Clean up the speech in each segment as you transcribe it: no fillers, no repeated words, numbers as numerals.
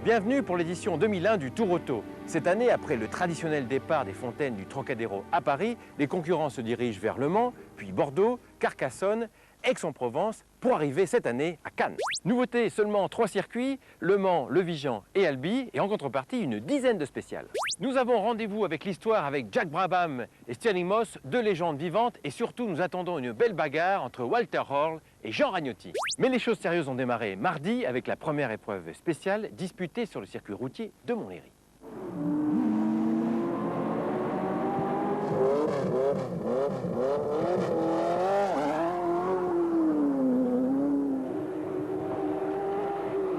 Bienvenue pour l'édition 2001 du Tour Auto. Cette année, après le traditionnel départ des fontaines du Trocadéro à Paris, les concurrents se dirigent vers Le Mans, puis Bordeaux, Carcassonne, Aix-en-Provence, pour arriver cette année à Cannes. Nouveauté, seulement 3 circuits, Le Mans, Le Vigan et Albi, et en contrepartie, une dizaine de spéciales. Nous avons rendez-vous avec l'histoire avec Jack Brabham et Stirling Moss, deux légendes vivantes, et surtout nous attendons une belle bagarre entre Walter Röhrl et Jean Ragnotti. Mais les choses sérieuses ont démarré mardi avec la première épreuve spéciale disputée sur le circuit routier de Montlhéry.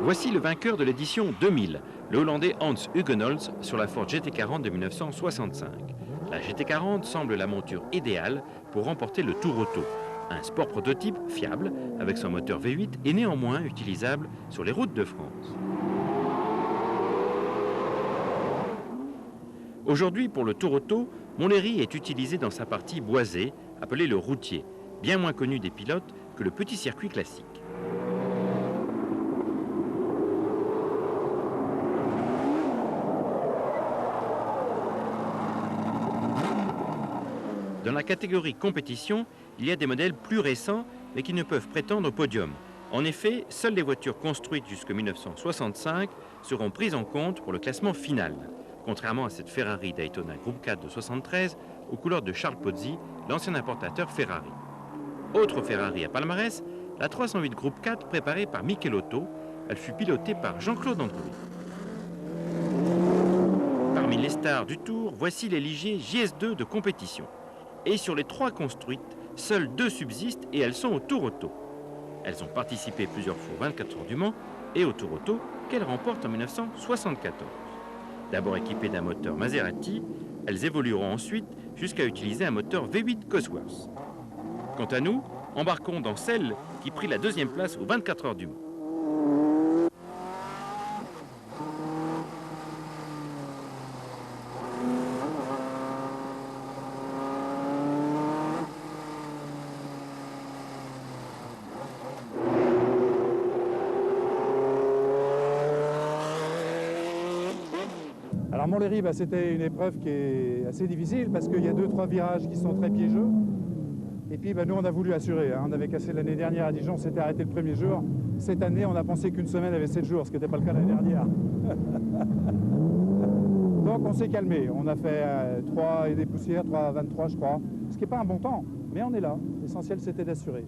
Voici le vainqueur de l'édition 2000, le Hollandais Hans Hugenholtz sur la Ford GT40 de 1965. La GT40 semble la monture idéale pour remporter le Tour Auto. Un sport prototype fiable avec son moteur V8 et néanmoins utilisable sur les routes de France. Aujourd'hui, pour le Tour Auto, Montlhéry est utilisé dans sa partie boisée, appelée le routier, bien moins connu des pilotes que le petit circuit classique. Dans la catégorie compétition, il y a des modèles plus récents, mais qui ne peuvent prétendre au podium. En effet, seules les voitures construites jusqu'en 1965 seront prises en compte pour le classement final, contrairement à cette Ferrari Daytona Group 4 de 73, aux couleurs de Charles Pozzi, l'ancien importateur Ferrari. Autre Ferrari à palmarès, la 308 Group 4 préparée par Michelotto, elle fut pilotée par Jean-Claude Androuet. Parmi les stars du Tour, voici les Ligier JS2 de compétition. Et sur les 3 construites, seules 2 subsistent et elles sont au Tour Auto. Elles ont participé plusieurs fois aux 24 heures du Mans et au Tour Auto qu'elles remportent en 1974. D'abord équipées d'un moteur Maserati, elles évolueront ensuite jusqu'à utiliser un moteur V8 Cosworth. Quant à nous, embarquons dans celle qui prit la 2e place aux 24 heures du Mans. Alors Montlhéry, c'était une épreuve qui est assez difficile parce qu'il y a 2-3 virages qui sont très piégeux. Et puis nous on a voulu assurer, hein. On avait cassé l'année dernière à Dijon, on s'était arrêté le premier jour. Cette année on a pensé qu'une semaine avait 7 jours, ce qui n'était pas le cas l'année dernière. Donc on s'est calmé, on a fait 3 et des poussières, 3,23 je crois, ce qui n'est pas un bon temps, mais on est là. L'essentiel c'était d'assurer.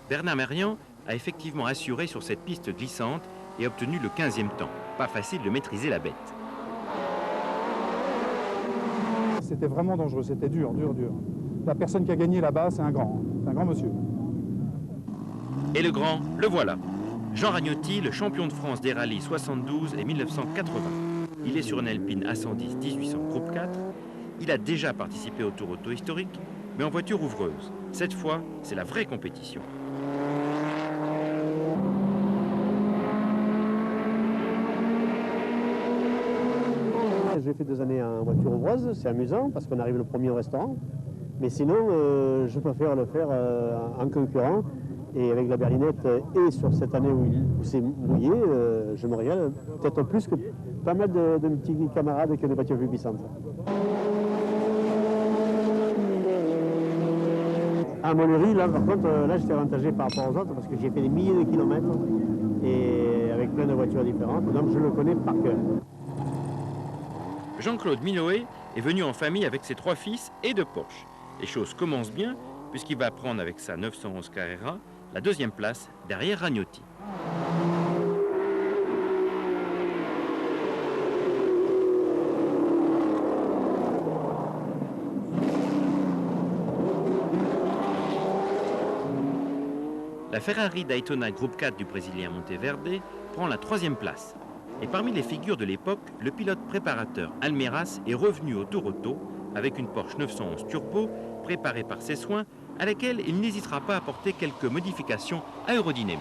Bernard Mérian a effectivement assuré sur cette piste glissante et obtenu le 15e temps. Pas facile de maîtriser la bête. C'était vraiment dangereux, c'était dur. La personne qui a gagné là-bas, c'est un grand monsieur. Et le grand, le voilà. Jean Ragnotti, le champion de France des rallyes 72 et 1980. Il est sur une Alpine A110 1800 Groupe 4. Il a déjà participé au Tour Auto historique, mais en voiture ouvreuse. Cette fois, c'est la vraie compétition. J'ai fait 2 années en voiture ouvreuse, c'est amusant parce qu'on arrive le premier au restaurant. Mais sinon, je préfère le faire en concurrent. Et avec la berlinette et sur cette année où c'est mouillé, je me régale peut-être plus que pas mal de petits camarades qui ont des voitures plus puissantes. À Montlhéry, là par contre, là j'étais avantagé par rapport aux autres parce que j'ai fait des milliers de kilomètres et avec plein de voitures différentes, donc je le connais par cœur. Jean-Claude Minoët est venu en famille avec ses 3 fils et 2 Porsche. Les choses commencent bien puisqu'il va prendre avec sa 911 Carrera la 2e place derrière Ragnotti. La Ferrari Daytona Group 4 du Brésilien Monteverde prend la 3e place. Et parmi les figures de l'époque, le pilote préparateur Almeras est revenu au Tour Auto avec une Porsche 911 Turbo préparée par ses soins, à laquelle il n'hésitera pas à apporter quelques modifications aérodynamiques.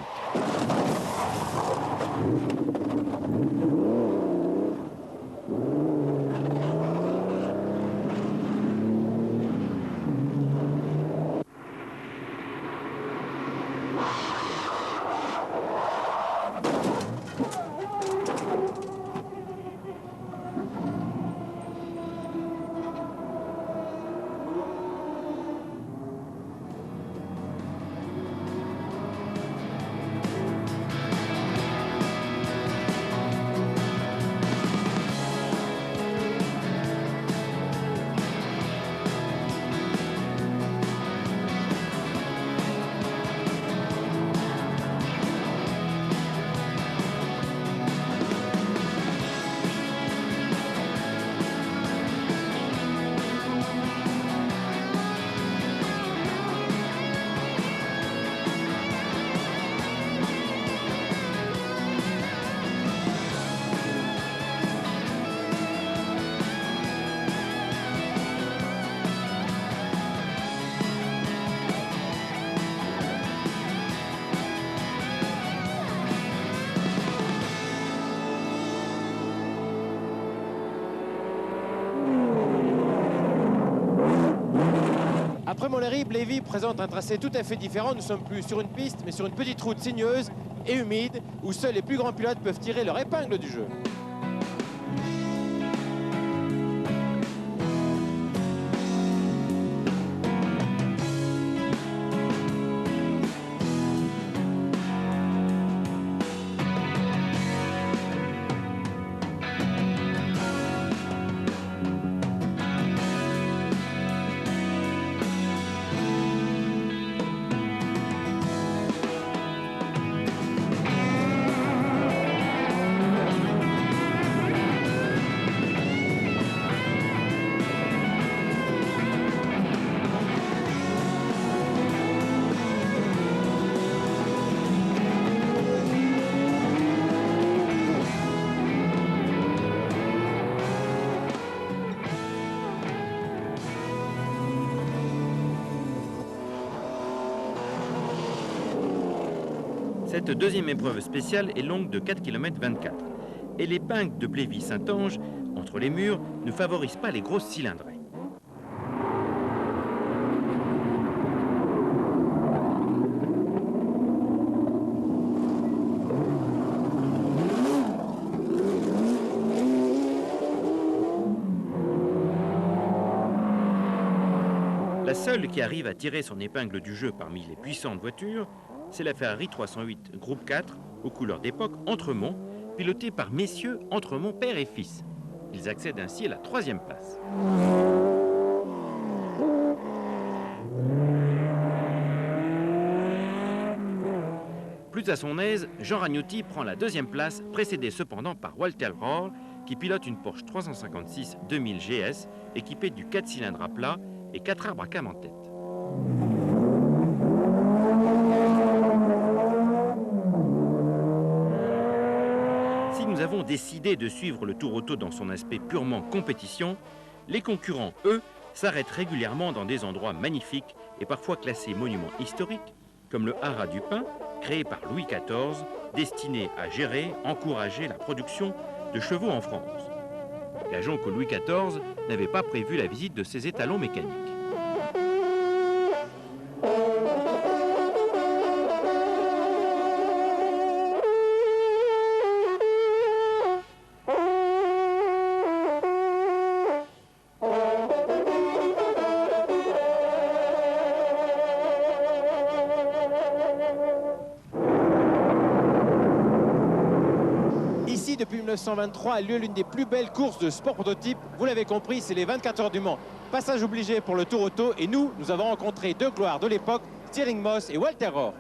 Après Montlhéry, Blévy présente un tracé tout à fait différent. Nous ne sommes plus sur une piste, mais sur une petite route sinueuse et humide, où seuls les plus grands pilotes peuvent tirer leur épingle du jeu. Cette deuxième épreuve spéciale est longue de 4 km 24 et l'épingle de Blévy-Saint-Ange, entre les murs, ne favorise pas les grosses cylindrées. La seule qui arrive à tirer son épingle du jeu parmi les puissantes voitures, c'est la Ferrari 308 Groupe 4, aux couleurs d'époque Entremont, pilotée par messieurs Entremont père et fils. Ils accèdent ainsi à la 3e place. Plus à son aise, Jean Ragnotti prend la 2e place, précédé cependant par Walter Rohr, qui pilote une Porsche 356 2000 GS, équipée du 4 cylindres à plat et 4 arbres à cam en tête. Si nous avons décidé de suivre le Tour Auto dans son aspect purement compétition, les concurrents, eux, s'arrêtent régulièrement dans des endroits magnifiques et parfois classés monuments historiques, comme le Haras du Pin, créé par Louis XIV, destiné à gérer, encourager la production de chevaux en France. Gageons que Louis XIV n'avait pas prévu la visite de ces étalons mécaniques. Ici, depuis 1923, a lieu l'une des plus belles courses de sport prototype. Vous l'avez compris, c'est les 24 heures du Mans. Passage obligé pour le Tour Auto. Et nous avons rencontré deux gloires de l'époque, Stirling Moss et Walter Rohr.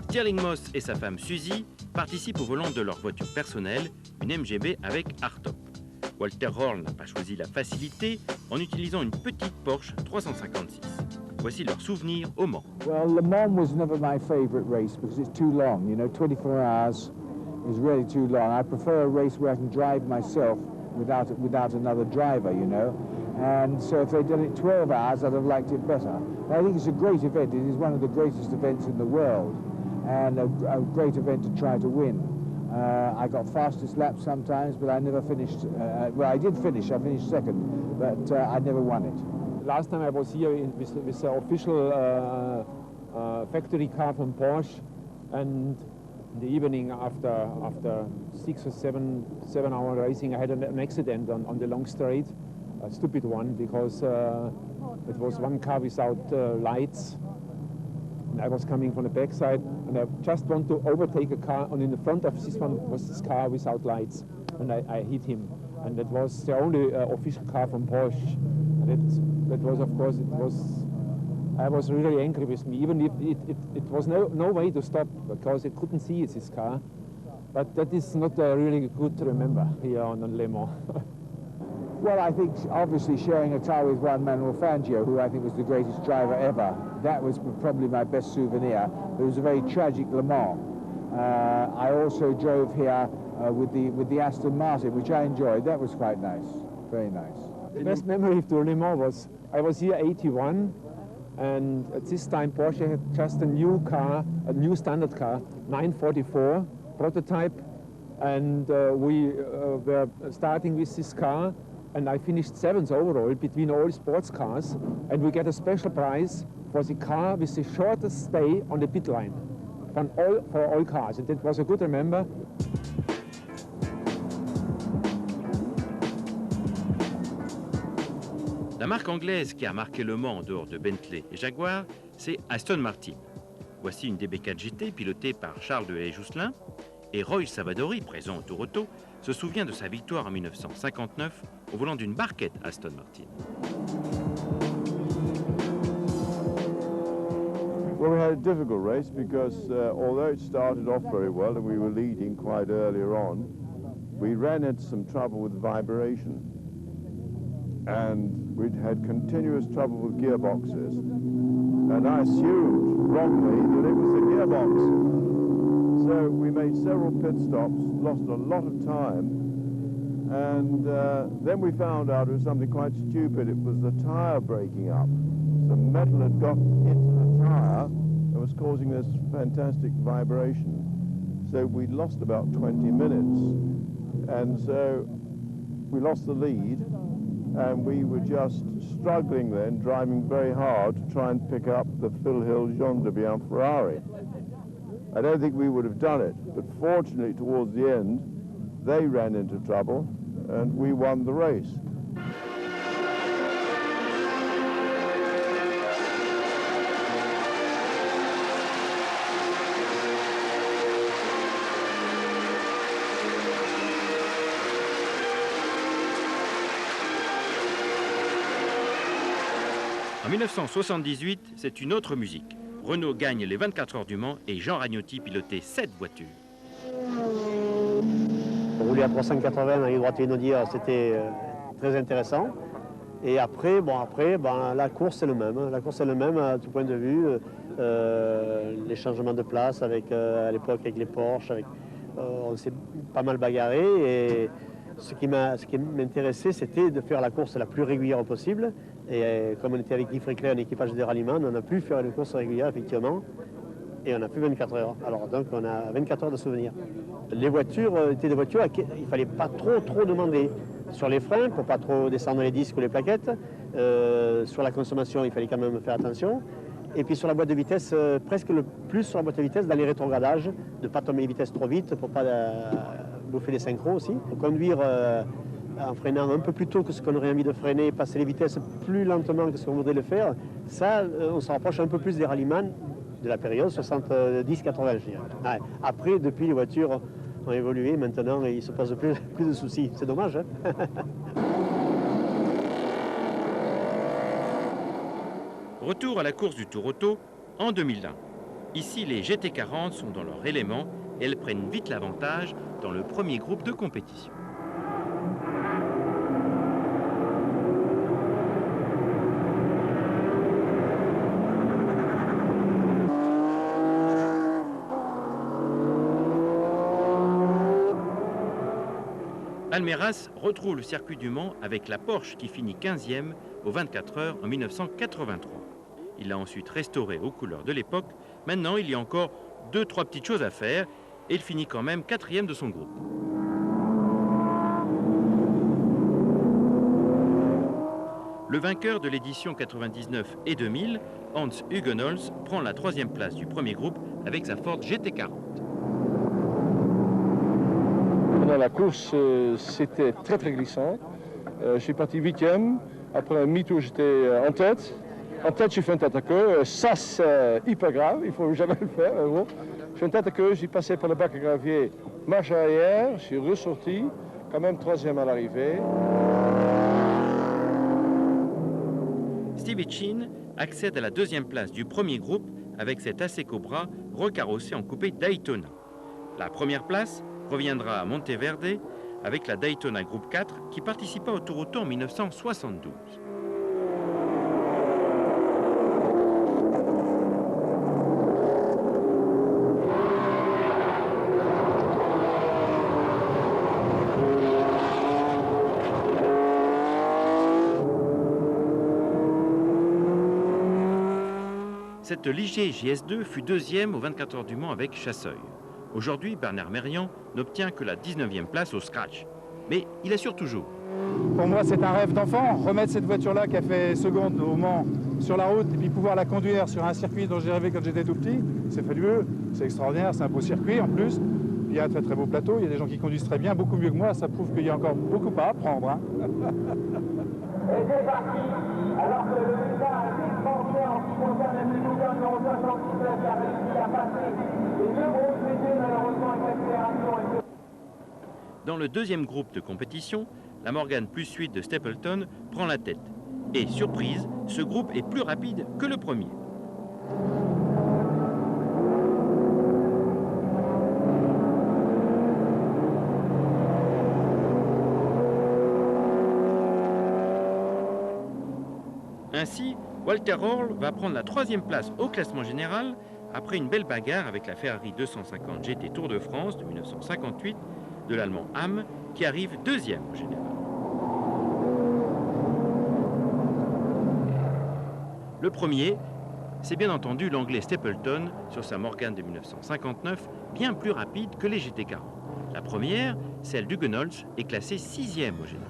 Stirling Moss et sa femme Suzy participent au volant de leur voiture personnelle, une MGB avec hardtop. Walter Rohr n'a pas choisi la facilité en utilisant une petite Porsche 356. Voici leurs souvenirs au Mans. Well, Le Mans was never my favorite race because it's too long. You know, 24 hours is really too long. I prefer a race where I can drive myself without another driver, you know. And so if they'd done it 12 hours, I'd have liked it better. But I think it's a great event. It is one of the greatest events in the world, and a great event to try to win. I got fastest lap sometimes, but I never finished. Well, I did finish. I finished second, but I never won it. Last time I was here with the official factory car from Porsche, and in the evening after 6 or 7 hour racing, I had an accident on the long straight, a stupid one, because it was one car without lights. And I was coming from the backside, and I just want to overtake a car, and in the front of this one was this car without lights, and I hit him. And that was the only official car from Porsche. And that was, of course, I was really angry with me, even if it was no way to stop, because I couldn't see this car. But that is not really good to remember here on Le Mans. Well, I think obviously sharing a car with Juan Manuel Fangio, who I think was the greatest driver ever, that was probably my best souvenir. It was a very tragic Le Mans. I also drove here with the Aston Martin, which I enjoyed. That was quite nice, very nice. The best memory of the Le Mans was, I was here 81, and at this time Porsche had just a new car, a new standard car, 944 prototype, and we were starting with this car, and I finished 7th overall between all sports cars, and we get a special prize for the car with the shortest stay on the pit line for all cars, and it was a good remember. La marque anglaise qui a marqué Le Mans en dehors de Bentley et Jaguar, c'est Aston Martin. Voici une DB4 GT pilotée par Charles de Haye-Jousselin, et Roy Savadori, présent au Tour Auto, se souvient de sa victoire en 1959 au volant d'une barquette Aston Martin. Well, we had a difficult race because although it started off very well and we were leading quite earlier on, we ran into some trouble with vibration. And we'd had continuous trouble with gearboxes. And I assumed wrongly that it was the gearbox. So we made several pit stops, lost a lot of time, and then we found out it was something quite stupid. It was the tyre breaking up. Some metal had got into the tyre and was causing this fantastic vibration. So we lost about 20 minutes, and so we lost the lead, and we were just struggling then, driving very hard to try and pick up the Phil Hill Jean de Bien Ferrari. I don't think we would have done it, but fortunately towards the end, they ran into trouble and we won the race. En 1978, c'est une autre musique. Renault gagne les 24 heures du Mans et Jean Ragnotti pilotait 7 voitures. Rouler à 380 dans les droites Inaudière, c'était très intéressant. Et après, la course c'est le même. La course c'est le même à tout point de vue. Les changements de place avec, à l'époque avec les Porsche, on s'est pas mal bagarré. Et ce qui m'intéressait, c'était de faire la course la plus régulière possible. Et comme on était avec Guy Fréclet, un équipage de ralliement, on a pu faire une course régulière, effectivement. Et on a fait 24 heures. Alors donc on a 24 heures de souvenirs. Les voitures étaient des voitures à qui il ne fallait pas trop demander. Sur les freins, pour pas trop descendre les disques ou les plaquettes. Sur la consommation, il fallait quand même faire attention. Et puis sur la boîte de vitesse, presque le plus sur la boîte de vitesse, dans les rétrogradages, de ne pas tomber les vitesses trop vite, pour ne pas bouffer les synchros aussi. Pour conduire en freinant un peu plus tôt que ce qu'on aurait envie de freiner, passer les vitesses plus lentement que ce qu'on voudrait le faire, ça, on se rapproche un peu plus des rallyman de la période 70-80, je dirais. Ouais. Après, depuis, les voitures ont évolué, maintenant, il ne se pose plus de soucis. C'est dommage, hein. Retour à la course du Tour Auto en 2001. Ici, les GT40 sont dans leur élément et elles prennent vite l'avantage dans le premier groupe de compétition. Almeras retrouve le circuit du Mans avec la Porsche qui finit 15e aux 24 heures en 1983. Il l'a ensuite restauré aux couleurs de l'époque. Maintenant, il y a encore 2-3 petites choses à faire et il finit quand même 4e de son groupe. Le vainqueur de l'édition 99 et 2000, Hans Hugenholz, prend la 3e place du premier groupe avec sa Ford GT40. Pendant la course, c'était très glissant. Je suis parti 8e. Après un demi-tour, j'étais en tête. En tête, j'ai fait un tête à queue. Ça, c'est hyper grave. Il ne faut jamais le faire. Bon. J'ai fait un tête à queue. J'ai passé par le bac à gravier, marche arrière. Je suis ressorti. Quand même 3e à l'arrivée. Stevie Chin accède à la 2e place du premier groupe avec cet AC Cobra recarrossé en coupé Daytona. La première place reviendra à Monteverde avec la Daytona Group 4 qui participa au Tour Auto en 1972. Cette Ligier JS2 fut deuxième aux 24 heures du Mans avec Chasseuil. Aujourd'hui, Bernard Mérian n'obtient que la 19e place au scratch. Mais il assure toujours. Pour moi, c'est un rêve d'enfant. Remettre cette voiture-là qui a fait seconde au Mans sur la route et puis pouvoir la conduire sur un circuit dont j'ai rêvé quand j'étais tout petit, c'est fabuleux, c'est extraordinaire, c'est un beau circuit en plus. Il y a un très très beau plateau, il y a des gens qui conduisent très bien, beaucoup mieux que moi, ça prouve qu'il y a encore beaucoup à apprendre. Hein. Et c'est parti, alors que le départ est extraordinaire en ce qui concerne la minute numéro 76 qui a réussi à passer les deux grosses métiers malheureusement avec l'accélération. Dans le deuxième groupe de compétition, la Morgan Plus 8 de Stapleton prend la tête. Et surprise, ce groupe est plus rapide que le premier. Ainsi, Walter Orle va prendre la 3e place au classement général après une belle bagarre avec la Ferrari 250 GT Tour de France de 1958 de l'Allemand Hamm qui arrive 2e au général. Le premier, c'est bien entendu l'Anglais Stapleton sur sa Morgan de 1959, bien plus rapide que les GT40. La première, celle d'Huguenholtz, est classée 6e au général.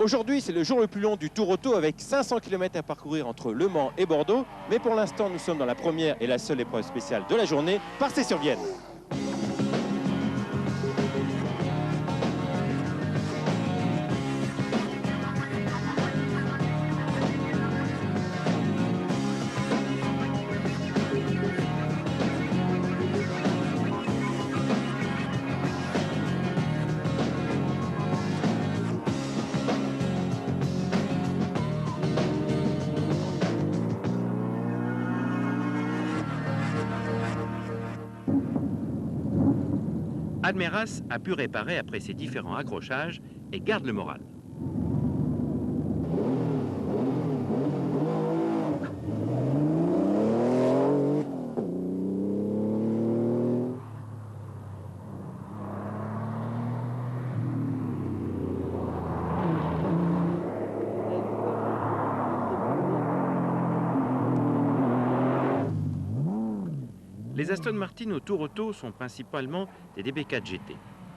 Aujourd'hui, c'est le jour le plus long du Tour Auto avec 500 km à parcourir entre Le Mans et Bordeaux. Mais pour l'instant, nous sommes dans la première et la seule épreuve spéciale de la journée, Parcé-sur-Vienne. Admeras a pu réparer après ses différents accrochages et garde le moral. Les Aston Martin au Tour Auto sont principalement des DB4 GT.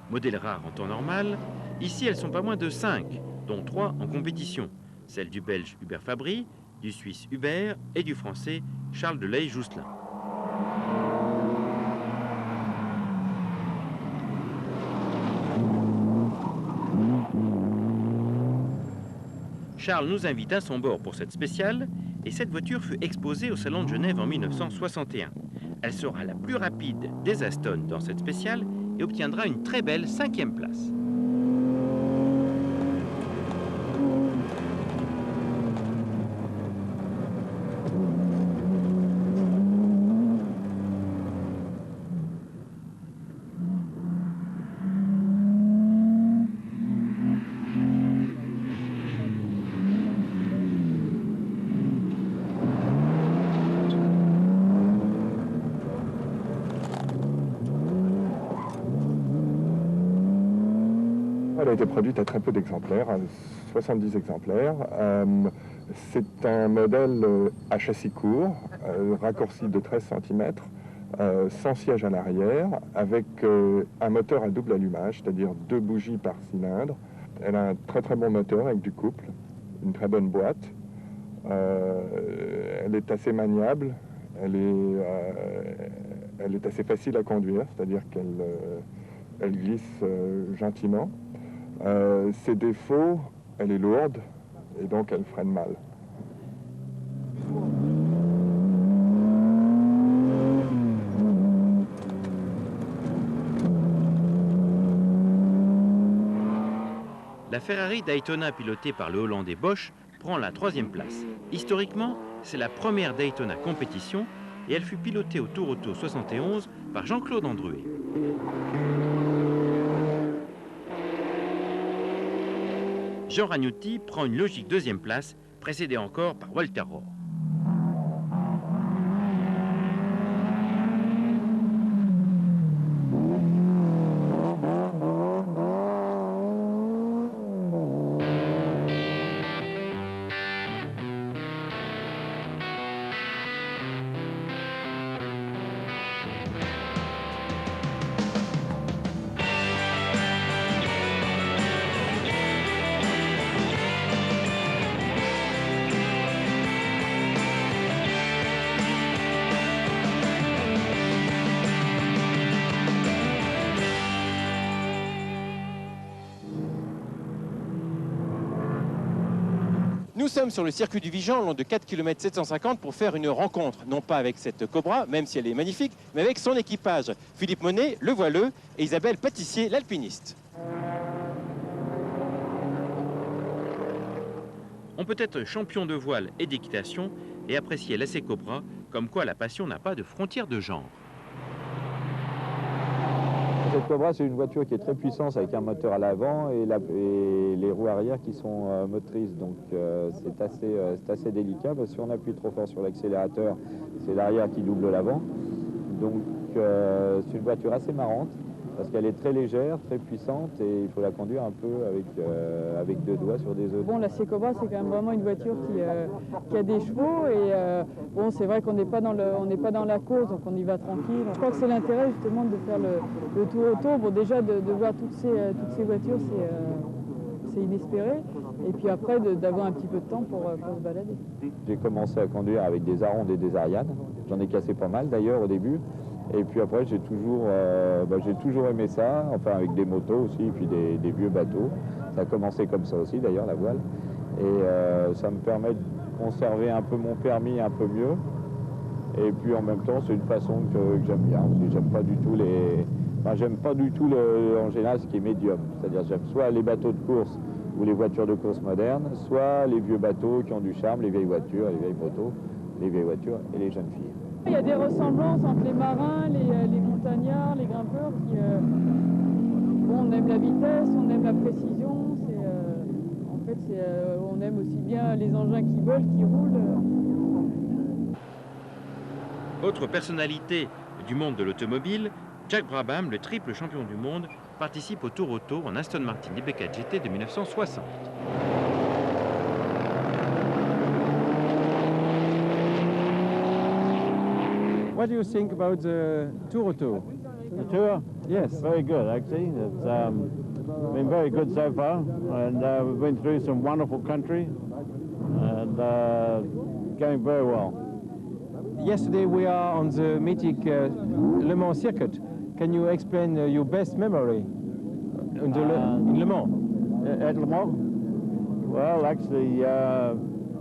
Modèle rare en temps normal, ici elles sont pas moins de 5, dont 3 en compétition. Celle du Belge Hubert Fabry, du Suisse Hubert et du Français Charles de Lay-Jousselin. Charles nous invite à son bord pour cette spéciale et cette voiture fut exposée au Salon de Genève en 1961. Elle sera la plus rapide des Aston dans cette spéciale et obtiendra une très belle 5e place. Elle a été produite à très peu d'exemplaires, à 70 exemplaires. C'est un modèle à châssis court, raccourci de 13 cm, sans siège à l'arrière, avec un moteur à double allumage, c'est-à-dire 2 bougies par cylindre. Elle a un très très bon moteur avec du couple, une très bonne boîte. Elle est assez maniable, elle est assez facile à conduire, c'est-à-dire qu'elle glisse gentiment. Ses défauts, elle est lourde et donc elle freine mal. La Ferrari Daytona pilotée par le Hollandais Bosch prend la 3e place. Historiquement, c'est la première Daytona compétition et elle fut pilotée au Tour Auto 71 par Jean-Claude Andruet. Jean Ragnotti prend une logique 2e place, précédé encore par Walter Orle. Nous sommes sur le circuit du Vigan, long de 4 km 750, pour faire une rencontre, non pas avec cette Cobra, même si elle est magnifique, mais avec son équipage. Philippe Monet, le voileux, et Isabelle Pâtissier, l'alpiniste. On peut être champion de voile et d'équitation et apprécier l'AC Cobra, comme quoi la passion n'a pas de frontière de genre. Cette Cobra, c'est une voiture qui est très puissante avec un moteur à l'avant et les roues arrière qui sont motrices. Donc c'est assez délicat parce que si on appuie trop fort sur l'accélérateur, c'est l'arrière qui double l'avant. Donc c'est une voiture assez marrante parce qu'elle est très légère, très puissante et il faut la conduire un peu avec deux doigts sur des œufs. Bon, la C Cobra, c'est quand même vraiment une voiture qui a des chevaux et bon, c'est vrai qu'on n'est pas dans la course, donc on y va tranquille. Je crois que c'est l'intérêt justement de faire le tour auto. Bon, déjà de voir toutes ces voitures, c'est inespéré. Et puis après, d'avoir un petit peu de temps pour se balader. J'ai commencé à conduire avec des Arondes et des Ariane. J'en ai cassé pas mal d'ailleurs au début. Et puis après, j'ai toujours aimé ça, enfin avec des motos aussi, et puis des vieux bateaux. Ça a commencé comme ça aussi d'ailleurs, la voile. Et ça me permet de conserver un peu mon permis un peu mieux. Et puis en même temps, c'est une façon que j'aime bien. J'aime pas du tout j'aime pas du tout en général ce qui est médium. C'est-à-dire j'aime soit les bateaux de course ou les voitures de course modernes, soit les vieux bateaux qui ont du charme, les vieilles voitures, les vieilles motos, les vieilles voitures et les jeunes filles. Il y a des ressemblances entre les marins, les montagnards, les grimpeurs qui... bon, on aime la vitesse, on aime la précision. En fait, on aime aussi bien les engins qui volent, qui roulent. Autre personnalité du monde de l'automobile, Jack Brabham, le triple champion du monde, participe au Tour Auto en Aston Martin IB4 GT de 1960. What do you think about the Tour Auto? The tour? Yes. Very good, actually. It's been very good so far, and we've been through some wonderful country, and going very well. Yesterday we are on the mythic Le Mans circuit. Can you explain your best memory in Le Mans? At Le Mans? Well, actually,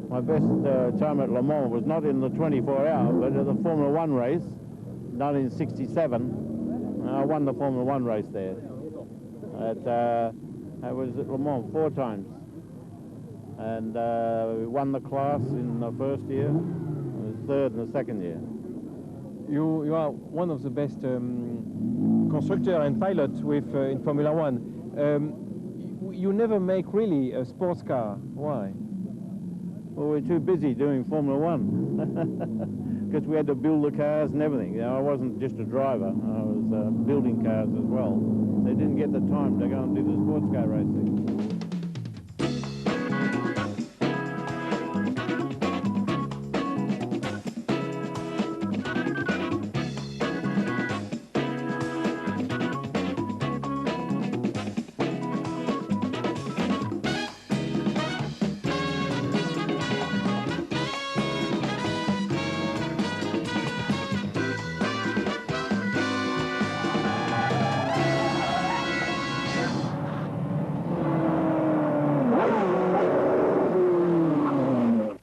my best time at Le Mans was not in the 24-hour, but at the Formula One race, 1967. I won the Formula One race there. I was at Le Mans 4 times, and we won the class in the first year, and the third and the second year. You are one of the best constructor and pilot in Formula One. You never make really a sports car. Why? Well, we're too busy doing Formula One because we had to build the cars and everything. You know, I wasn't just a driver, I was building cars as well. They didn't get the time to go and do the sports car racing.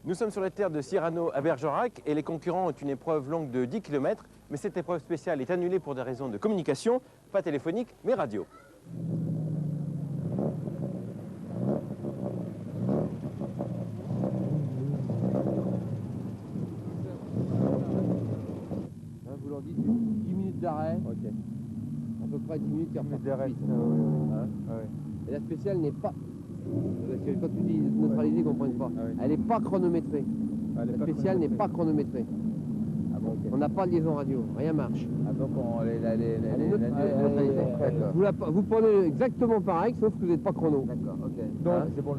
Nous sommes sur les terres de Cyrano à Bergerac et les concurrents ont une épreuve longue de 10 km, mais cette épreuve spéciale est annulée pour des raisons de communication, pas téléphonique, mais radio. Vous leur dites 10 minutes d'arrêt. Ok. À peu près 10 minutes d'arrêt. Et la spéciale n'est pas... Parce que quand tu dis neutralisée, ils ne comprennent pas. Elle n'est pas chronométrée. La spéciale n'est pas chronométrée. Ah bon, okay. On n'a pas de liaison radio, rien marche. Ah donc vous prenez exactement pareil, sauf que vous n'êtes pas chrono. D'accord, ok. Donc c'est bon.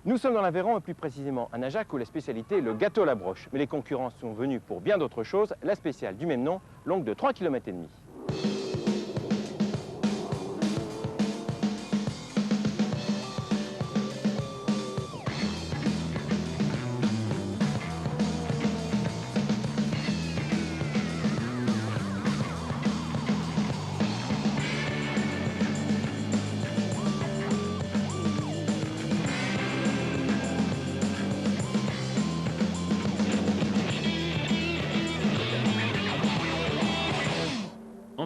Nous sommes dans l'Aveyron, et plus précisément à Najac, où la spécialité est le gâteau à la broche. Mais les concurrents sont venus pour bien d'autres choses, la spéciale du même nom, longue de 3,5 km.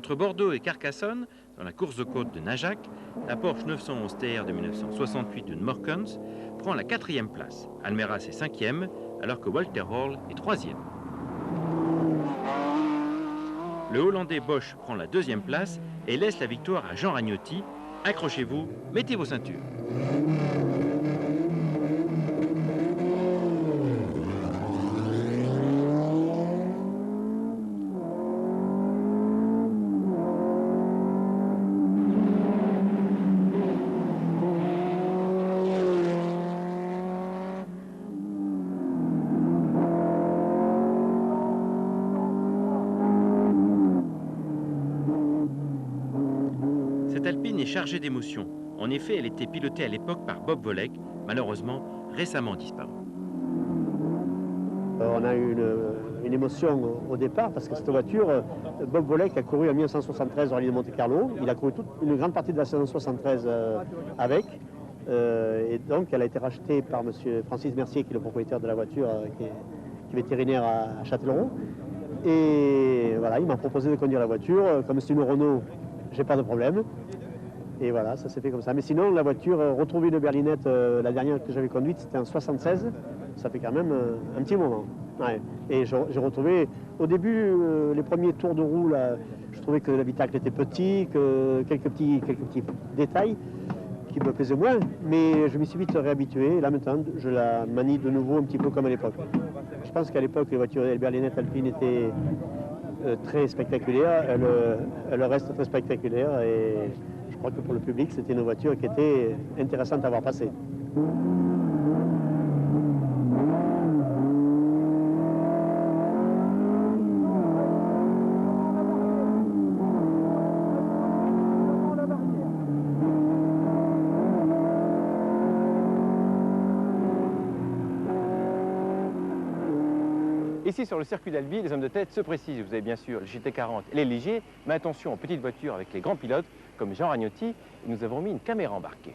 Entre Bordeaux et Carcassonne, dans la course de côte de Najac, la Porsche 911 TR de 1968 de Morkens prend la 4e place. Almeras est 5e, alors que Walter Hall est 3e. Le Hollandais Bosch prend la 2e place et laisse la victoire à Jean Ragnotti. Accrochez-vous, mettez vos ceintures. Cette Alpine est chargée d'émotions. En effet, elle était pilotée à l'époque par Bob Volek, malheureusement récemment disparu. On a eu une émotion au départ parce que cette voiture, Bob Volek a couru en 1973 au Rallye de Monte-Carlo. Il a couru une grande partie de la saison 73 avec. Et donc elle a été rachetée par M. Francis Mercier, qui est le propriétaire de la voiture, qui est vétérinaire à Châtellerault. Et voilà, il m'a proposé de conduire la voiture. Comme c'est une Renault, j'ai pas de problème. Et voilà, ça s'est fait comme ça. Mais sinon, la voiture, retrouver une berlinette, la dernière que j'avais conduite, c'était en 76. Ça fait quand même un petit moment. Ouais. Et j'ai retrouvé, au début, les premiers tours de roue, là, je trouvais que l'habitacle était petit, que quelques petits détails qui me plaisaient moins. Mais je m'y suis vite réhabitué. Et là, maintenant, je la manie de nouveau un petit peu comme à l'époque. Je pense qu'à l'époque, les voitures, les berlinettes alpines étaient très spectaculaires. Elles restent très spectaculaires. Et je crois que pour le public, c'était une voiture qui était intéressante à voir passer. Ici, sur le circuit d'Albi, les hommes de tête se précisent. Vous avez bien sûr les GT40 et les légers, mais attention aux petites voitures avec les grands pilotes, comme Jean Ragnotti, et nous avons mis une caméra embarquée.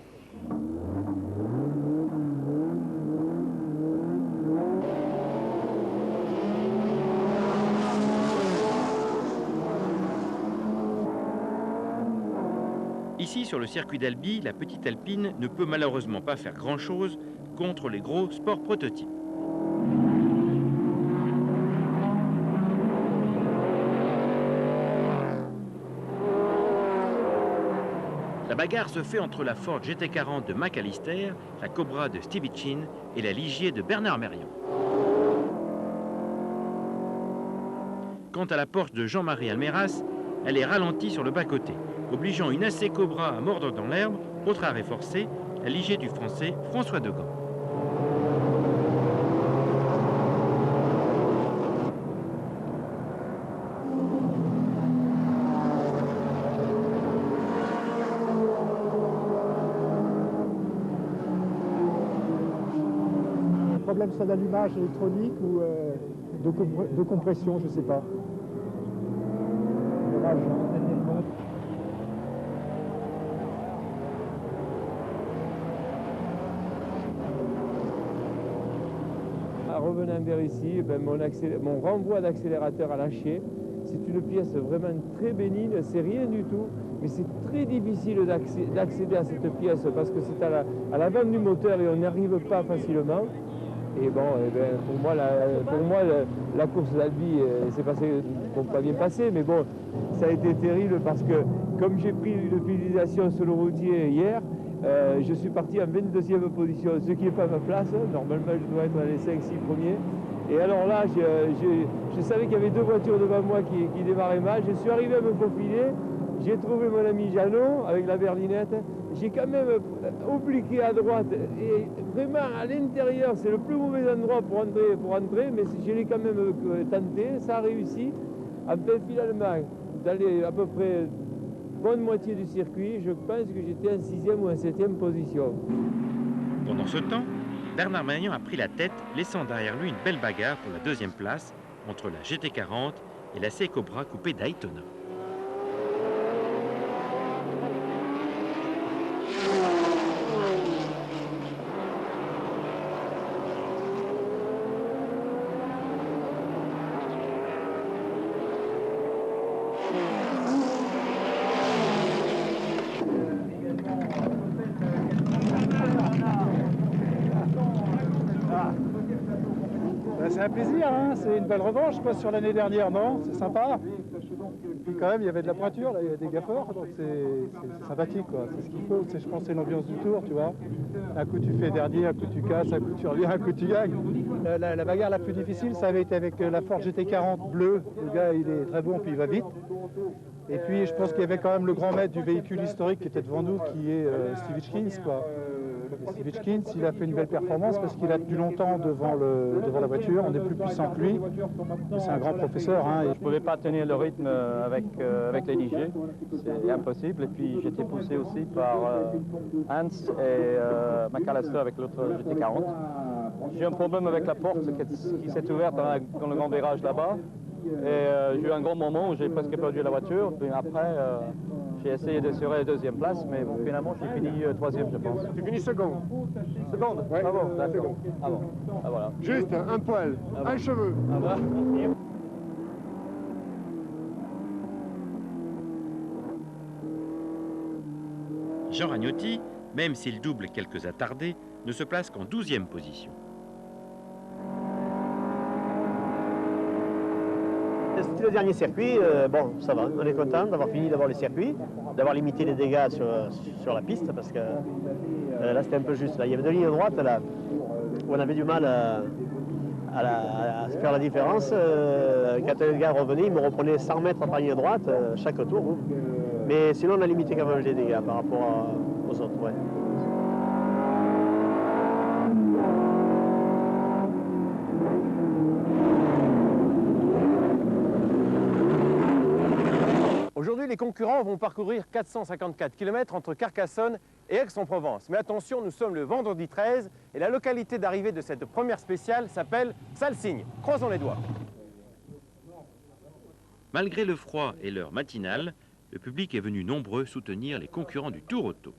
Ici, sur le circuit d'Albi, la petite Alpine ne peut malheureusement pas faire grand-chose contre les gros sports prototypes. La bagarre se fait entre la Ford GT40 de McAllister, la Cobra de Stevie Chin et la Ligier de Bernard Merrion. Quant à la Porsche de Jean-Marie Almeras, elle est ralentie sur le bas-côté, obligeant une AC Cobra à mordre dans l'herbe, autre arrêt forcé, la Ligier du Français François Degan. Problème soit d'allumage électronique ou de compression, je ne sais pas. Revenant vers ici, mon renvoi d'accélérateur a lâché. C'est une pièce vraiment très bénigne, c'est rien du tout, mais c'est très difficile d'accéder à cette pièce parce que c'est à l'avant du moteur et on n'y arrive pas facilement. Et bon, pour moi, la course d'Albi s'est passée, pas bien passée, mais bon, ça a été terrible parce que comme j'ai pris une pénalisation sur le routier hier, je suis parti en 22e position, ce qui n'est pas ma place. Normalement, je dois être dans les 5-6 premiers. Et alors là, je savais qu'il y avait deux voitures devant moi qui démarraient mal. Je suis arrivé à me faufiler. J'ai trouvé mon ami Jeannot avec la berlinette. J'ai quand même obliqué à droite. Et vraiment, à l'intérieur, c'est le plus mauvais endroit pour entrer, mais je l'ai quand même tenté. Ça a réussi. Enfin, finalement, d'aller à peu près bonne moitié du circuit, je pense que j'étais en 6e ou en 7e position. Pendant ce temps, Bernard Merrion a pris la tête, laissant derrière lui une belle bagarre pour la 2e place entre la GT40 et la C Cobra coupée Daytona. C'est un plaisir, hein, c'est une belle revanche quoi, sur l'année dernière, non? C'est sympa. Puis quand même, il y avait de la pointure, là, il y avait des gaffeurs, donc c'est sympathique, quoi. C'est ce qu'il faut, je pense que c'est l'ambiance du tour, tu vois. Un coup tu fais dernier, un coup tu casses, un coup tu reviens, un coup tu gagnes. La bagarre la plus difficile, ça avait été avec la Ford GT40 bleue. Le gars, il est très bon, puis il va vite. Et puis, je pense qu'il y avait quand même le grand maître du véhicule historique qui était devant nous, qui est Steve Hitchkins, quoi. Steve Hitchkins, il a fait une belle performance parce qu'il a tenu longtemps devant la voiture. On est plus puissant que lui. C'est un grand professeur. Hein. Je ne pouvais pas tenir le rythme avec les DJ. C'est impossible. Et puis j'étais poussé aussi par Hans et McAllister avec l'autre GT40. J'ai eu un problème avec la porte qui s'est ouverte dans le grand virage là-bas. Et j'ai eu un grand moment où j'ai presque perdu la voiture. Puis après, j'ai essayé d'assurer la deuxième place, mais bon, finalement, j'ai fini troisième, je pense. Tu finis second. Seconde? Ouais, ah bon, second. Ah bon, ah voilà. Juste un poil, un cheveu. Ah voilà. Jean Ragnotti, même s'il double quelques attardés, ne se place qu'en 12e position. C'était le dernier circuit, bon ça va, on est content d'avoir fini d'avoir le circuit, d'avoir limité les dégâts sur la piste parce que là c'était un peu juste. Là. Il y avait deux lignes droites là, où on avait du mal à faire la différence. Quand le gars revenait, il me reprenait 100 mètres par ligne droite chaque tour. Mais sinon on a limité quand même les dégâts par rapport aux autres. Ouais. Aujourd'hui, les concurrents vont parcourir 454 km entre Carcassonne et Aix-en-Provence. Mais attention, nous sommes le vendredi 13 et la localité d'arrivée de cette première spéciale s'appelle Salsigne. Croisons les doigts. Malgré le froid et l'heure matinale, le public est venu nombreux soutenir les concurrents du Tour Auto.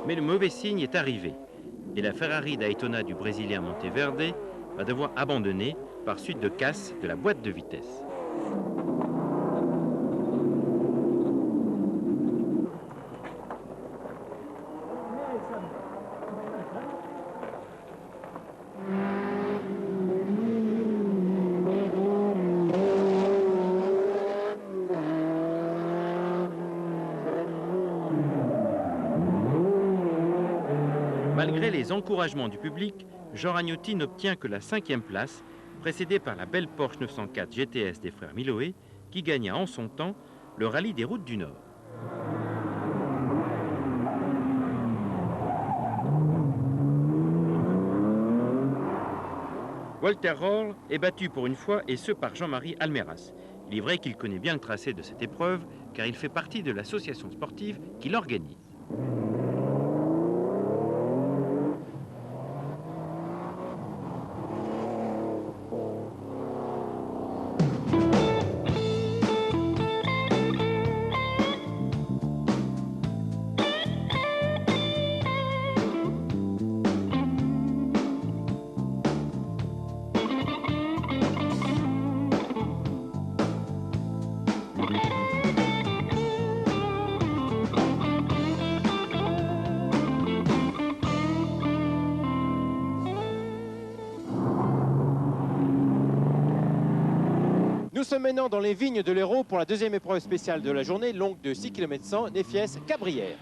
Mais le mauvais signe est arrivé et la Ferrari Daytona du Brésilien Monteverde va devoir abandonner par suite de casse de la boîte de vitesse. Malgré les encouragements du public, Jean Ragnotti n'obtient que la 5e place, précédé par la belle Porsche 904 GTS des frères Miloé, qui gagna en son temps le rallye des routes du Nord. Walter Röhrl est battu pour une fois, et ce par Jean-Marie Almeras. Il est vrai qu'il connaît bien le tracé de cette épreuve, car il fait partie de l'association sportive qui l'organise. Nous sommes maintenant dans les vignes de l'Hérault pour la deuxième épreuve spéciale de la journée, longue de 6 km 100, Néfiès-Cabrières.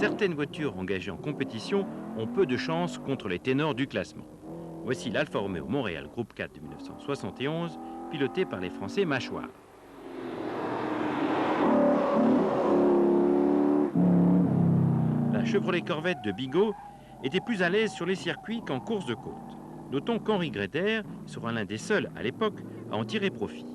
certaines voitures engagées en compétition ont peu de chance contre les ténors du classement. Voici l'Alfa Romeo Montréal Groupe 4 de 1971, piloté par les Français Mâchoire. La Chevrolet Corvette de Bigot était plus à l'aise sur les circuits qu'en course de côte. Notons qu'Henri Gréder sera l'un des seuls à l'époque à en tirer profit.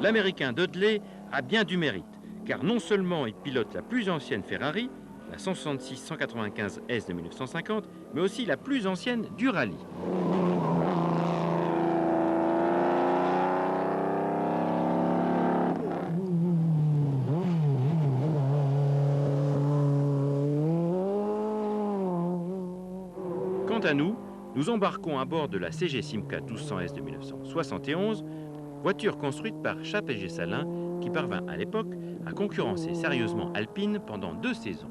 L'Américain Dudley a bien du mérite, car non seulement il pilote la plus ancienne Ferrari, la 166-195 S de 1950, mais aussi la plus ancienne du rallye. Quant à nous, nous embarquons à bord de la CG Simca 1200S de 1971, voiture construite par Chappé Salin, qui parvint à l'époque à concurrencer sérieusement Alpine pendant 2 saisons.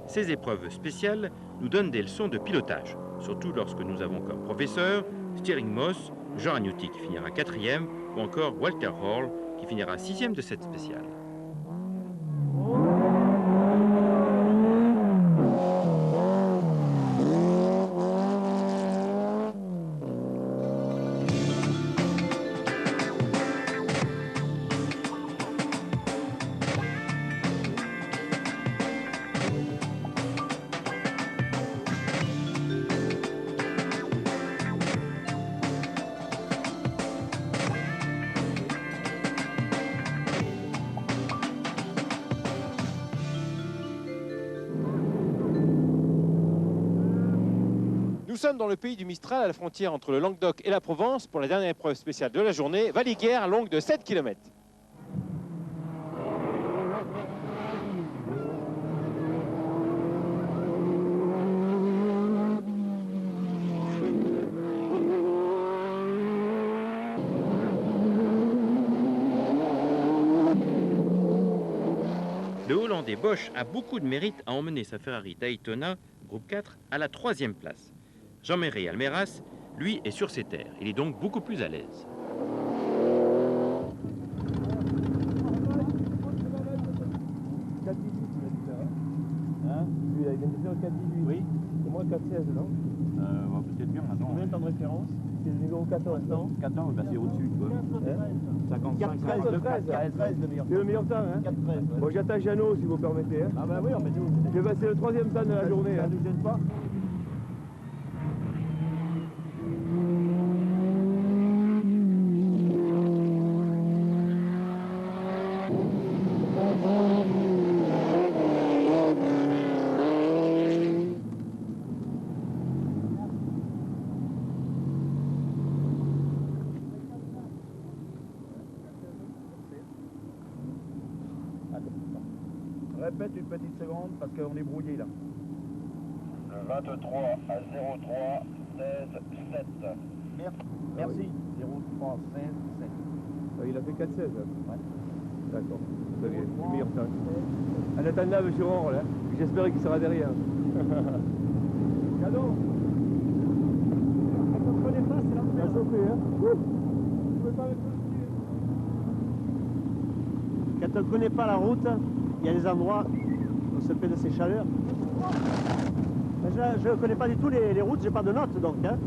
Ces épreuves spéciales nous donnent des leçons de pilotage, surtout lorsque nous avons comme professeur Stirling Moss, Jean Agnotti qui finira 4e, ou encore Walter Hall qui finira 6e de cette spéciale. Nous sommes dans le pays du Mistral, à la frontière entre le Languedoc et la Provence, pour la dernière épreuve spéciale de la journée, Valiguière, longue de 7 km. Le Hollandais Bosch a beaucoup de mérite à emmener sa Ferrari Daytona, groupe 4, à la 3e place. Jean-Méry Almeras, lui, est sur ses terres. Il est donc beaucoup plus à l'aise. Oui. C'est moins 4,16 non peut-être bien maintenant. Combien de temps de référence? C'est le numéro 14, non 14, bah c'est au-dessus, quoi. 55, 13, c'est le meilleur temps, hein 4,13. Bon, j'attache Jeannot, si vous permettez. Hein. Ah bah oui, on met tout. Je vais passer le 3e temps de la journée. Ça ne nous gêne pas. Répète une petite seconde parce qu'on est brouillé là. Le 23 à 03 16 7. Merci. 03 16 7. Il a fait 4,16 là. Ouais. D'accord. Vous avez le meilleur temps. En attendant, monsieur Rohr, j'espère qu'il sera derrière. Cadeau. Quand on ne connaît pas, c'est la première. Chauffé, hein. Vous pouvez pas mettre le pied. Quand on ne connaît pas la route, il y a des endroits où on se fait de ces chaleurs. Je ne connais pas du tout les routes, j'ai pas de notes donc. Hein.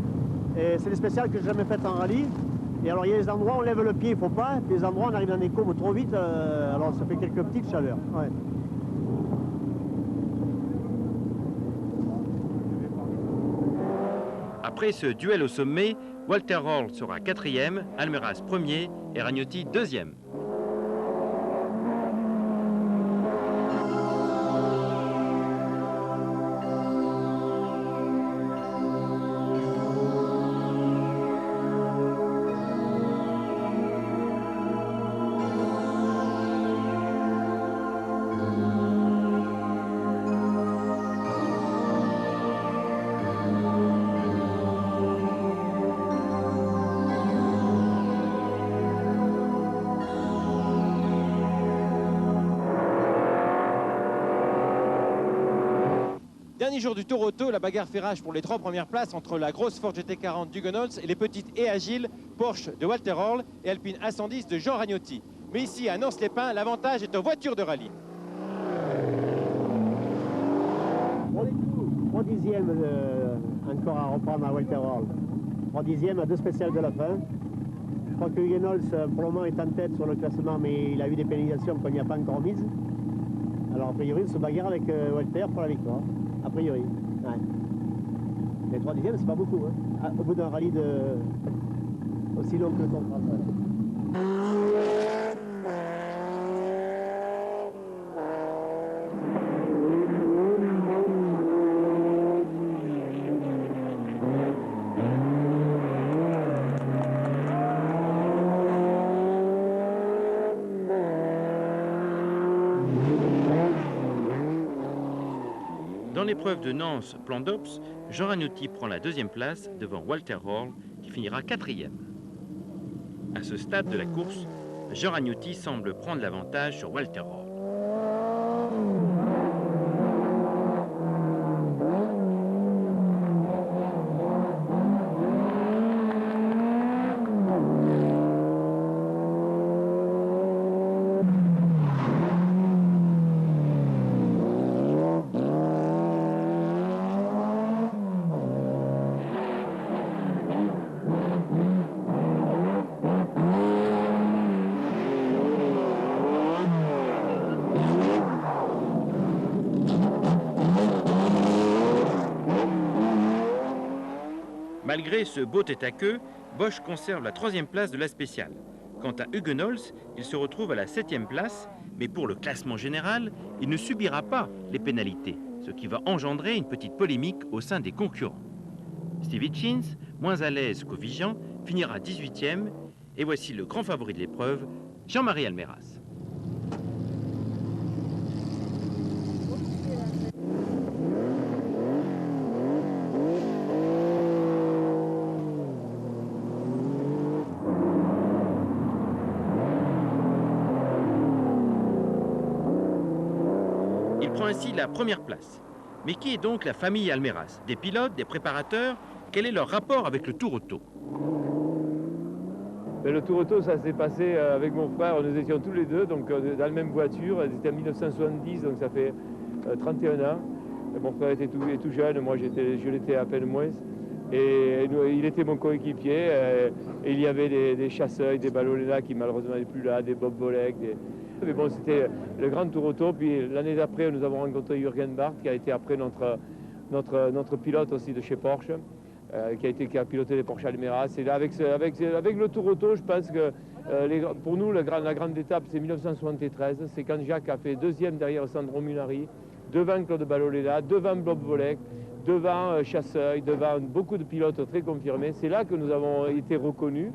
Et c'est des spéciales que j'ai jamais faites en rallye. Et alors il y a des endroits où on lève le pied, il ne faut pas. Puis des endroits où on arrive dans des courbes trop vite, alors ça fait quelques petites chaleurs. Ouais. Après ce duel au sommet, Walter Hall sera 4e, Almeras 1er et Ragnotti 2e. Dernier jour du Tour Auto, la bagarre fait rage pour les 3 premières places entre la grosse Ford GT40 d'Huguenols et les petites et agiles Porsche de Walter Orl et Alpine A110 de Jean Ragnotti. Mais ici, à Nance-les-Pins, l'avantage est aux voitures de rallye. 3 dixièmes encore à reprendre à Walter Orl. 3 dixièmes à 2 spéciales de la fin. Je crois que Huguenols pour le moment est en tête sur le classement, mais il a eu des pénalisations qu'on n'y a pas encore mises. Alors a priori il se bagarre avec Walter pour la victoire. A priori. Ouais. Mais 3 dixièmes c'est pas beaucoup. Hein. Au bout d'un rallye aussi long que le Tour de France. Dans l'épreuve de Nance Plan d'Ops, Jean Ragnotti prend la 2e place devant Walter Orl qui finira 4e. À ce stade de la course, Jean Ragnotti semble prendre l'avantage sur Walter Orl. Malgré ce beau tête-à-queue, Bosch conserve la 3e place de la spéciale. Quant à Huguenols, il se retrouve à la 7e place, mais pour le classement général, il ne subira pas les pénalités, ce qui va engendrer une petite polémique au sein des concurrents. Steve Hitchens, moins à l'aise qu'au Vigan, finira 18e, et voici le grand favori de l'épreuve, Jean-Marie Almeras. Il prend ainsi la 1re place. Mais qui est donc la famille Almeras? Des pilotes, des préparateurs? Quel est leur rapport avec le Tour Auto? Le Tour Auto, ça s'est passé avec mon frère, nous étions tous les deux donc, dans la même voiture, c'était en 1970, donc ça fait 31 ans. Et mon frère était tout jeune, moi je l'étais à peine moins. Et il était mon coéquipier, et il y avait des chasseurs, des Ballolena qui malheureusement n'est plus là, des Bob Bolek. Mais bon, c'était le grand Tour Auto. Puis l'année d'après, nous avons rencontré Jürgen Barth, qui a été après notre pilote aussi de chez Porsche, qui a piloté les Porsche Almeras. Et là, avec le Tour Auto, je pense que pour nous, la grande étape, c'est 1973. C'est quand Jacques a fait 2e derrière Sandro Munari, devant Claude Ballolena, devant Bob Bolek, devant Chasseuil, devant beaucoup de pilotes très confirmés. C'est là que nous avons été reconnus.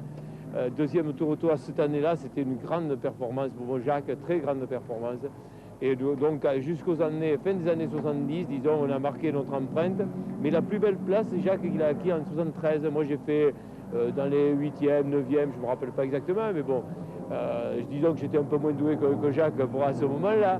2e Tour Auto à cette année-là, c'était une grande performance pour Jacques, très grande performance. Et donc jusqu'aux années, fin des années 70, disons, on a marqué notre empreinte. Mais la plus belle place, c'est Jacques qui l'a acquis en 73. Moi j'ai fait dans les 8e, 9e, je ne me rappelle pas exactement, mais bon, disons que j'étais un peu moins doué que Jacques pour à ce moment-là.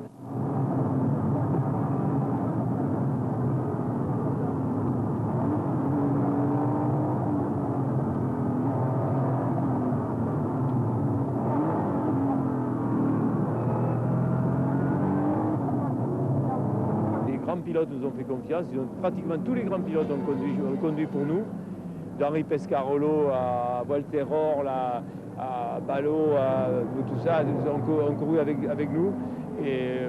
Pilotes nous ont fait confiance, pratiquement tous les grands pilotes ont conduit pour nous, d'Henri Pescarolo à Walter Orl, à Ballot, tout ça, ils ont couru avec nous,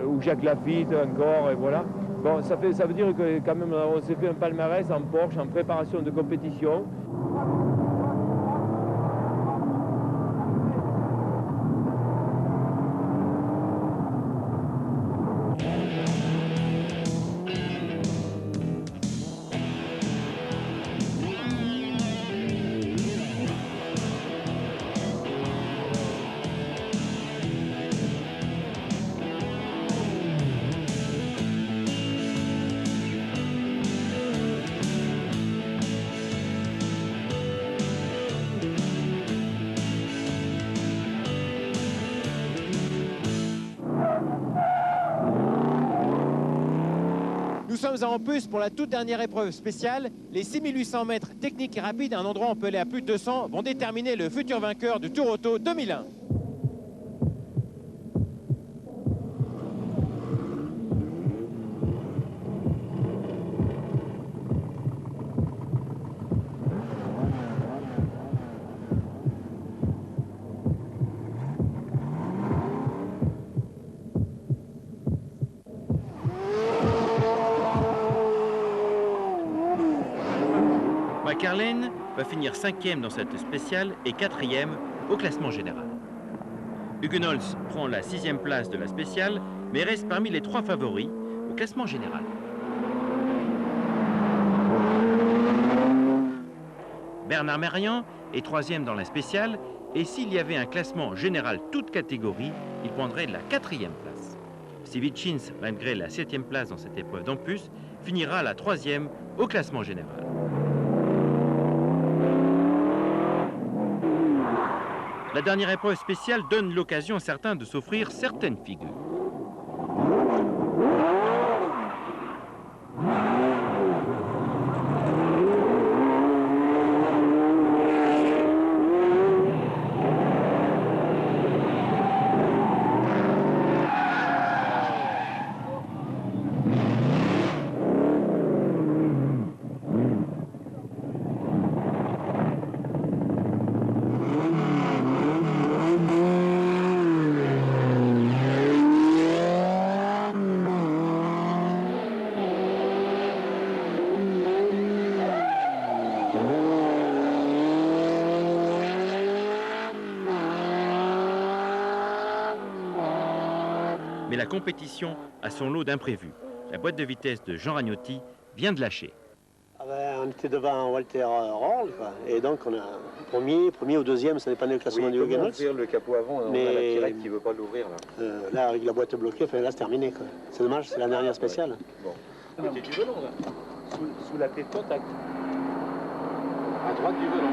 ou Jacques Lafitte encore, et voilà. Bon, ça veut dire que quand même on s'est fait un palmarès en Porsche, en préparation de compétition. sommes à Ampus pour la toute dernière épreuve spéciale. Les 6800 mètres techniques et rapides, un endroit où on peut aller à plus de 200, vont déterminer le futur vainqueur du Tour Auto 2001. McCarlane va finir 5e dans cette spéciale et 4e au classement général. Huguenols prend la 6e place de la spéciale, mais reste parmi les 3 favoris au classement général. Bernard Mérian est 3e dans la spéciale, et s'il y avait un classement général toute catégorie, il prendrait la 4e place. Steve Hitchens, malgré la 7e place dans cette épreuve d'Ampus, finira à la 3e au classement général. La dernière épreuve spéciale donne l'occasion à certains de s'offrir certaines figures. Mais la compétition a son lot d'imprévus. La boîte de vitesse de Jean Ragnotti vient de lâcher. Ah ben, on était devant Walter Roll, et donc on a premier ou deuxième, ça dépendait du classement du Huguenots. Ouvrir le capot avant, on a la tirette qui ne veut pas l'ouvrir là. Là, avec la boîte bloquée, là c'est terminé. C'est dommage, c'est la dernière spéciale. Bon. Côté du volant là, sous la clé de contact. À droite du volant.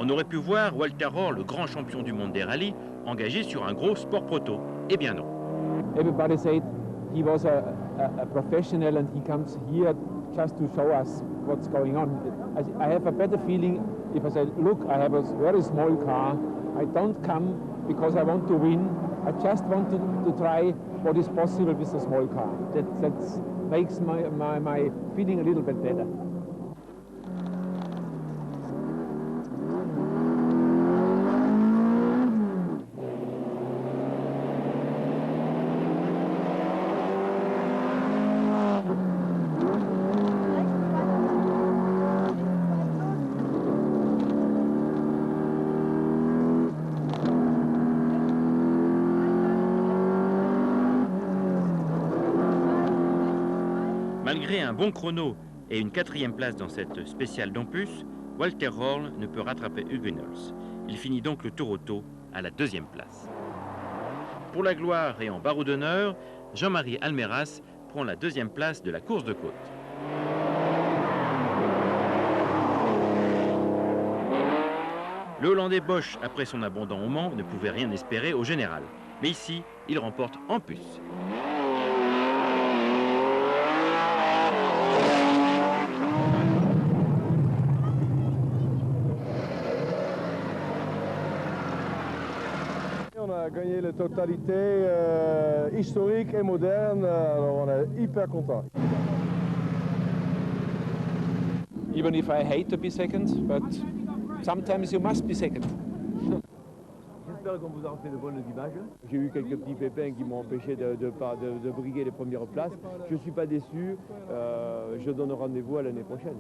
On aurait pu voir Walter Rohr, le grand champion du monde des rallyes, engagé sur un gros sport proto. Eh bien non. Everybody said he was a professional and he comes here just to show us what's going on. I have a better feeling if I say, look, I have a very small car. I don't come because I want to win. I just want to try what is possible with a small car. That makes my feeling a little bit better. Malgré un bon chrono et une 4e place dans cette spéciale d'Ampus, Walter Rohr ne peut rattraper Huguenols. Il finit donc le Tour Auto à la 2e place. Pour la gloire et en barreau d'honneur, Jean-Marie Almeras prend la 2e place de la course de côte. Le Hollandais Bosch, après son abandon au Mans, ne pouvait rien espérer au général. Mais ici, il remporte Ampus. On a gagné la totalité historique et moderne, alors on est hyper content. Even if I hate to be second, but sometimes you must be second. J'espère qu'on vous a fait de bonnes images. J'ai eu quelques petits pépins qui m'ont empêché de briguer les premières places. Je ne suis pas déçu, je donne rendez-vous à l'année prochaine.